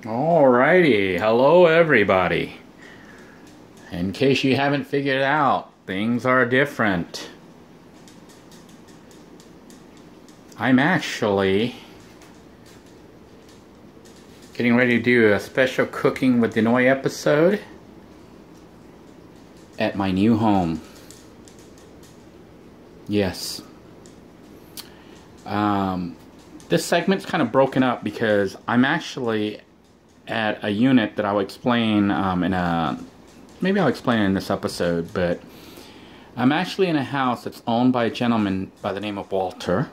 Alrighty, hello everybody. In case you haven't figured it out, things are different. I'm actually getting ready to do a special cooking with Denoy episode at my new home. Yes. This segment's kind of broken up because I'm actually at a unit that I'll explain maybe I'll explain in this episode, but I'm actually in a house that's owned by a gentleman by the name of Walter,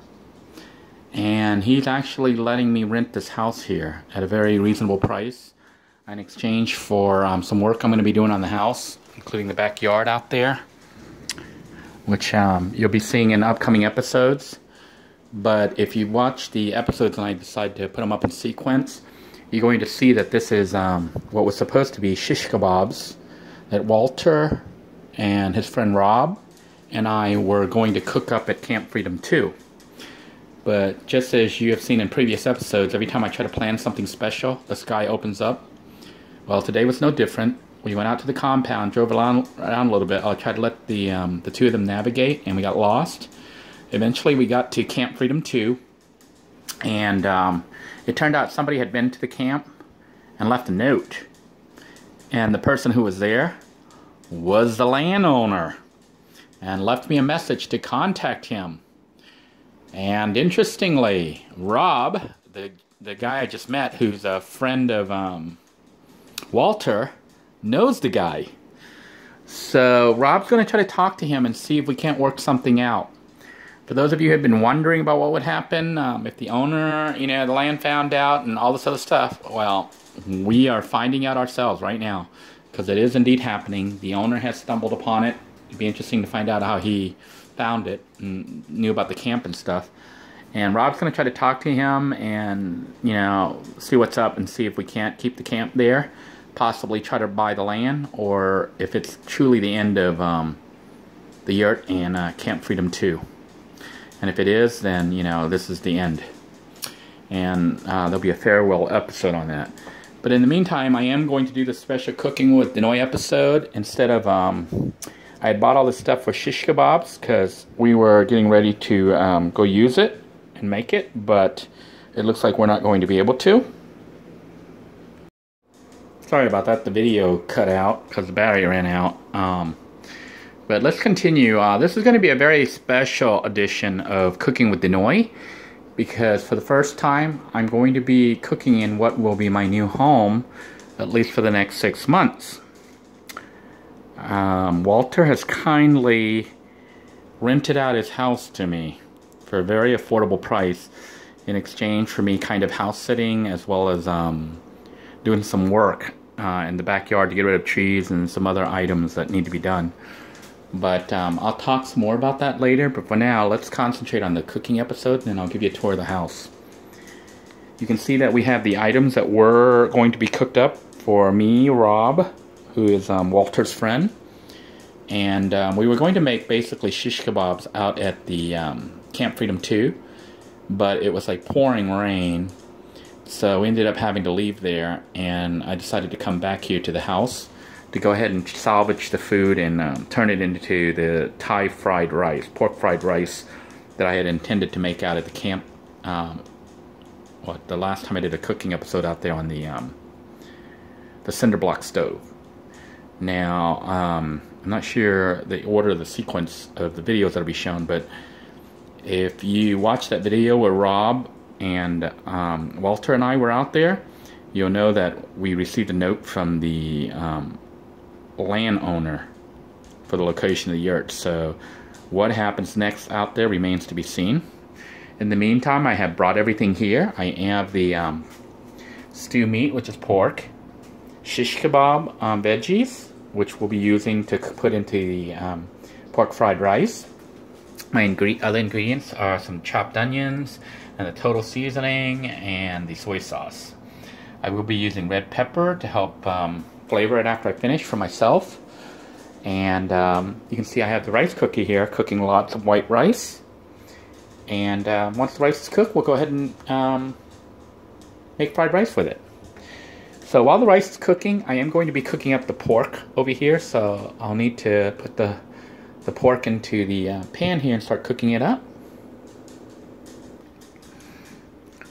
and he's actually letting me rent this house here at a very reasonable price in exchange for some work I'm going to be doing on the house, including the backyard out there, which you'll be seeing in upcoming episodes. But if you watch the episodes and I decide to put them up in sequence, you're going to see that this is what was supposed to be shish kebabs that Walter and his friend Rob and I were going to cook up at Camp Freedom 2. But just as you have seen in previous episodes, every time I try to plan something special, the sky opens up. Well, today was no different. We went out to the compound, drove around a little bit. I tried to let the two of them navigate, and we got lost. Eventually, we got to Camp Freedom 2, and it turned out somebody had been to the camp and left a note. And the person who was there was the landowner and left me a message to contact him. And interestingly, Rob, the guy I just met, who's a friend of Walter, knows the guy. So Rob's going to try to talk to him and see if we can't work something out. For those of you who have been wondering about what would happen if the owner, the land found out and all this other stuff, well, we are finding out ourselves right now, because it is indeed happening. The owner has stumbled upon it. It'd be interesting to find out how he found it and knew about the camp and stuff. And Rob's going to try to talk to him and, see what's up and see if we can't keep the camp there, possibly try to buy the land, or if it's truly the end of the yurt and Camp Freedom 2. And if it is, then, this is the end. And there'll be a farewell episode on that. But in the meantime, I am going to do the special cooking with Denoy episode instead of, I had bought all this stuff for shish kebabs because we were getting ready to go use it and make it, but it looks like we're not going to be able to. Sorry about that, the video cut out because the battery ran out. But let's continue. This is going to be a very special edition of Cooking with Denoy, because for the first time I'm going to be cooking in what will be my new home, at least for the next 6 months. Walter has kindly rented out his house to me for a very affordable price in exchange for me kind of house sitting, as well as doing some work in the backyard to get rid of trees and some other items that need to be done. But I'll talk some more about that later, but for now, let's concentrate on the cooking episode, and then I'll give you a tour of the house. You can see that we have the items that were going to be cooked up for me, Rob, who is Walter's friend. And we were going to make basically shish kebabs out at the Camp Freedom 2, but it was like pouring rain, so we ended up having to leave there, and I decided to come back here to the house to go ahead and salvage the food and turn it into the Thai fried rice, pork fried rice that I had intended to make out at the camp. The last time I did a cooking episode out there on the cinder block stove. Now, I'm not sure the order of the sequence of the videos that'll be shown, but if you watch that video where Rob and Walter and I were out there, you'll know that we received a note from the landowner for the location of the yurt. So what happens next out there remains to be seen. In the meantime, I have brought everything here. I have the stew meat, which is pork, shish kebab veggies, which we'll be using to put into the pork fried rice. My other ingredients are some chopped onions and the total seasoning and the soy sauce. I will be using red pepper to help flavor it after I finish for myself. And you can see I have the rice cooker here cooking lots of white rice. And once the rice is cooked, we'll go ahead and make fried rice with it. So while the rice is cooking, I am going to be cooking up the pork over here. So I'll need to put the pork into the pan here and start cooking it up.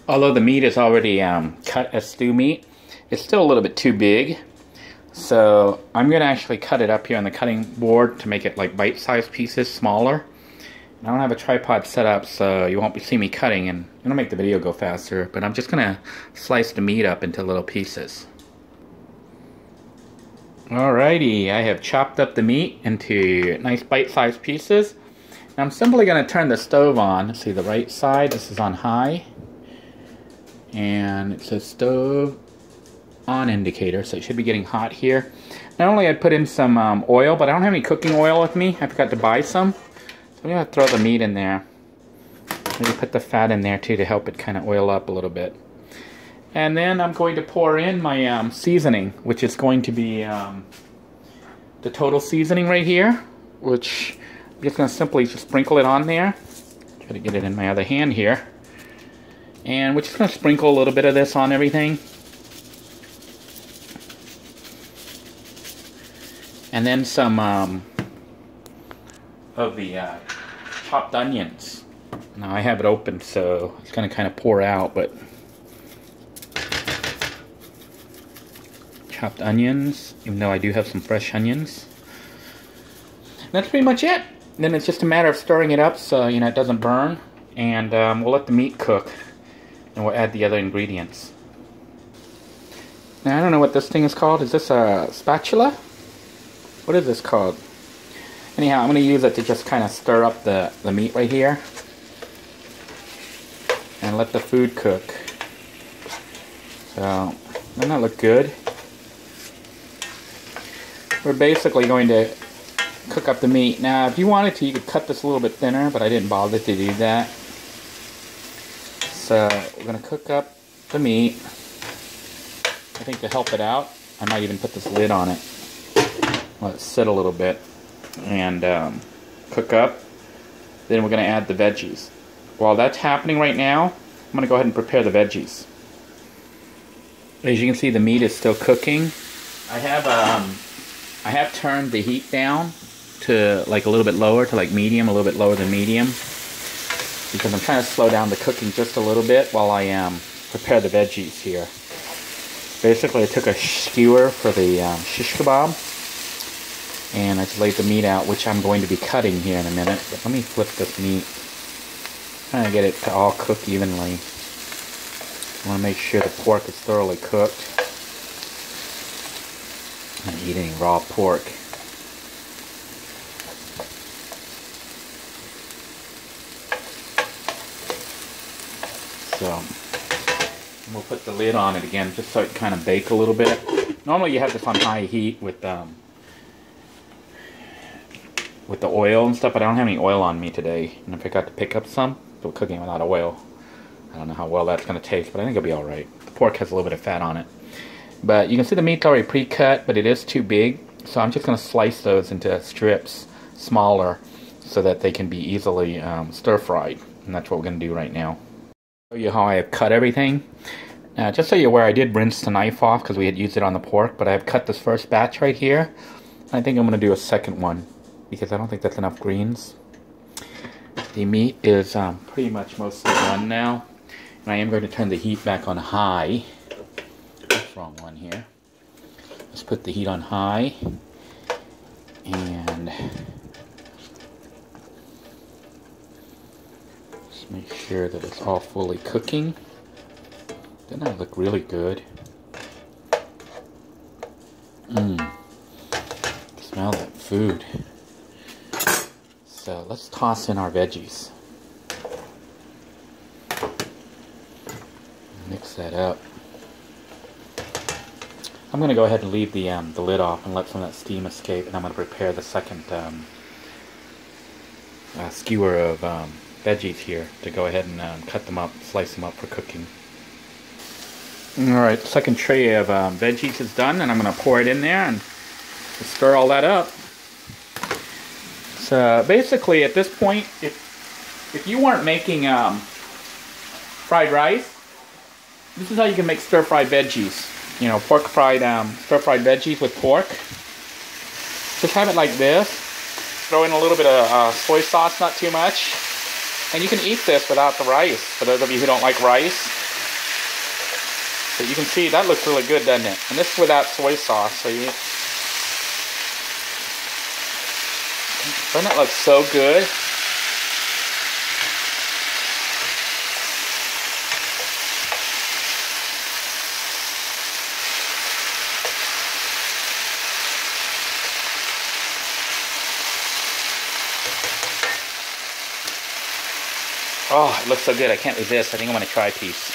Although the meat is already cut as stew meat, it's still a little bit too big. So I'm going to actually cut it up here on the cutting board to make it like bite-sized pieces, smaller. And I don't have a tripod set up, so you won't see me cutting, and it'll make the video go faster. But I'm just going to slice the meat up into little pieces. Alrighty, I have chopped up the meat into nice bite-sized pieces. Now I'm simply going to turn the stove on. See the right side, this is on high. And it says stove on indicator, so it should be getting hot here. Normally I'd put in some oil, but I don't have any cooking oil with me. I forgot to buy some. So I'm going to throw the meat in there. Maybe put the fat in there too to help it kind of oil up a little bit. And then I'm going to pour in my seasoning, which is going to be the total seasoning right here, which I'm just going to simply just sprinkle it on there. Try to get it in my other hand here. And we're just going to sprinkle a little bit of this on everything. And then some of the chopped onions. Now I have it open, so it's going to kind of pour out, but chopped onions, even though I do have some fresh onions. And that's pretty much it. Then it's just a matter of stirring it up so you know it doesn't burn, and we'll let the meat cook, and we'll add the other ingredients. Now I don't know what this thing is called. Is this a spatula? What is this called? Anyhow, I'm going to use it to just kind of stir up the meat right here. And let the food cook. So, doesn't that look good? We're basically going to cook up the meat. Now, if you wanted to, you could cut this a little bit thinner, but I didn't bother to do that. So, we're going to cook up the meat. I think to help it out, I might even put this lid on it. Let it sit a little bit and cook up. Then we're going to add the veggies. While that's happening right now, I'm going to go ahead and prepare the veggies. As you can see, the meat is still cooking. I have turned the heat down to like a little bit lower, to like medium, a little bit lower than medium, because I'm trying to slow down the cooking just a little bit while I prepare the veggies here. Basically, I took a skewer for the shish kebab, and I just laid the meat out, which I'm going to be cutting here in a minute. But let me flip this meat. Trying to get it to all cook evenly. I want to make sure the pork is thoroughly cooked. I'm not eating raw pork. So, we'll put the lid on it again just so it kind of bake a little bit. Normally you have this on high heat with the oil and stuff, but I don't have any oil on me today, and I forgot to pick up some, so we're cooking without oil. I don't know how well that's going to taste, but I think it'll be alright. The pork has a little bit of fat on it. But you can see the meat's already pre-cut, but it is too big, so I'm just going to slice those into strips, smaller, so that they can be easily stir-fried, and that's what we're going to do right now. I'll show you how I have cut everything. Just so you're aware, I did rinse the knife off because we had used it on the pork, but I have cut this first batch right here. I think I'm going to do a second one, because I don't think that's enough greens. The meat is pretty much mostly done now. And I am going to turn the heat back on high. That's wrong one here. Let's put the heat on high. And just make sure that it's all fully cooking. Doesn't that look really good? Smell that food. So let's toss in our veggies. Mix that up. I'm going to go ahead and leave the lid off and let some of that steam escape, and I'm going to prepare the second skewer of veggies here to go ahead and cut them up, slice them up for cooking. Alright, second tray of veggies is done, and I'm going to pour it in there and stir all that up. So basically at this point, if you weren't making fried rice, this is how you can make stir-fried veggies. you know, stir-fried veggies with pork. Just have it like this. Throw in a little bit of soy sauce, not too much. And you can eat this without the rice, for those of you who don't like rice. But you can see that looks really good, doesn't it? And this is without soy sauce, so you... Doesn't that look so good? Oh, it looks so good. I can't resist. I think I'm going to try a piece.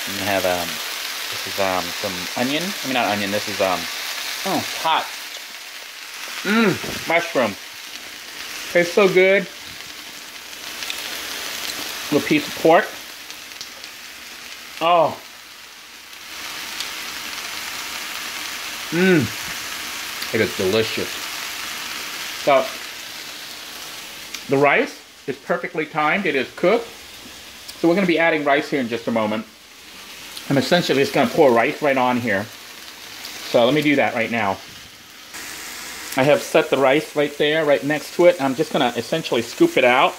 I'm going to have, this is, some onion. I mean, not onion. This is, oh, hot. Mushroom. Tastes so good. A little piece of pork. Oh. It is delicious. So, the rice is perfectly timed. It is cooked. So we're going to be adding rice here in just a moment. I'm essentially just going to pour rice right on here. So let me do that right now. I have set the rice right there, right next to it. I'm just going to essentially scoop it out.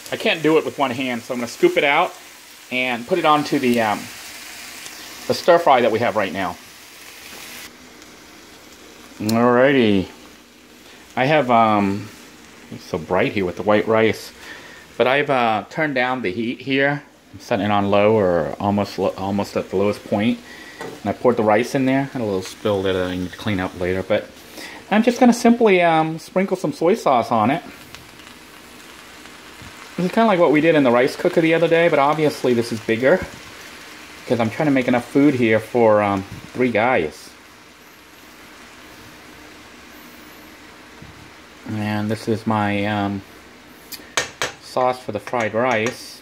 I can't do it with one hand, so I'm going to scoop it out and put it onto the stir fry that we have right now. Alrighty. I have, it's so bright here with the white rice. But I've turned down the heat here. I'm setting it on low or almost at the lowest point. And I poured the rice in there. Had a little spill that I need to clean up later. But I'm just going to simply sprinkle some soy sauce on it. This is kind of like what we did in the rice cooker the other day. But obviously this is bigger. Because I'm trying to make enough food here for 3 guys. And this is my sauce for the fried rice.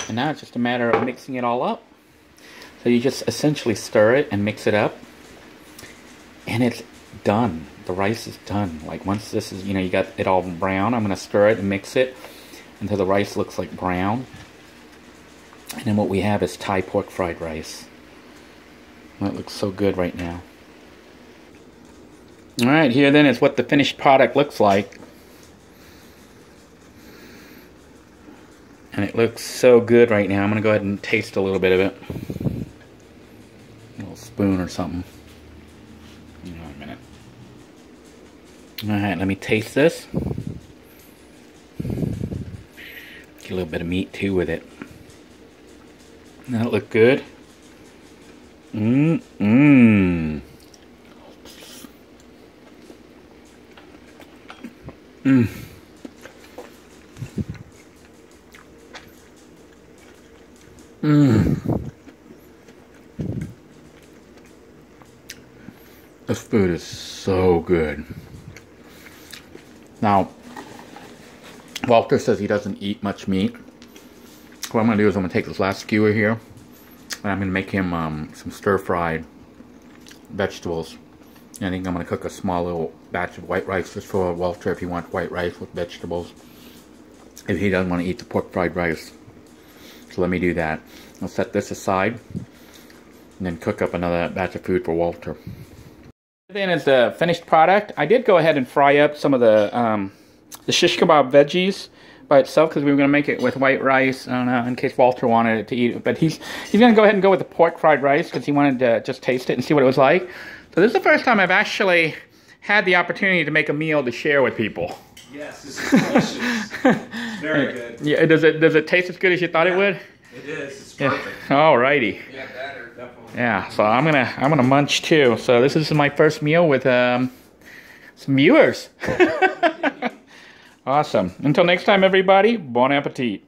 And now it's just a matter of mixing it all up. So you just essentially stir it and mix it up. And it's done. The rice is done. Like once this is, you know, you got it all brown, I'm going to stir it and mix it until the rice looks like brown. And then what we have is Thai pork fried rice. That looks so good right now. Alright, here then is what the finished product looks like. And it looks so good right now. I'm going to go ahead and taste a little bit of it. A little spoon or something. Hang on a minute. Alright, let me taste this. Get a little bit of meat too with it. Doesn't it look good? Mmm. This food is so good. Now, Walter says he doesn't eat much meat. What I'm going to do is I'm going to take this last skewer here and I'm going to make him some stir-fried vegetables. And I think I'm going to cook a small little batch of white rice just for Walter if he wants white rice with vegetables. If he doesn't want to eat the pork fried rice. So let me do that. I'll set this aside and then cook up another batch of food for Walter. Then as the finished product, I did go ahead and fry up some of the shish kebab veggies by itself because we were going to make it with white rice. I don't know, in case Walter wanted it to eat it. But he's going to go ahead and go with the pork fried rice because he wanted to just taste it and see what it was like. So this is the first time I've actually had the opportunity to make a meal to share with people. Yes, this is delicious. Very good. Yeah, does it taste as good as you thought it would? It is. It's perfect. Yeah. Alrighty. Yeah, better, definitely. Yeah, so I'm gonna munch too. So this is my first meal with some viewers. Awesome. Until next time, everybody. Bon appetit.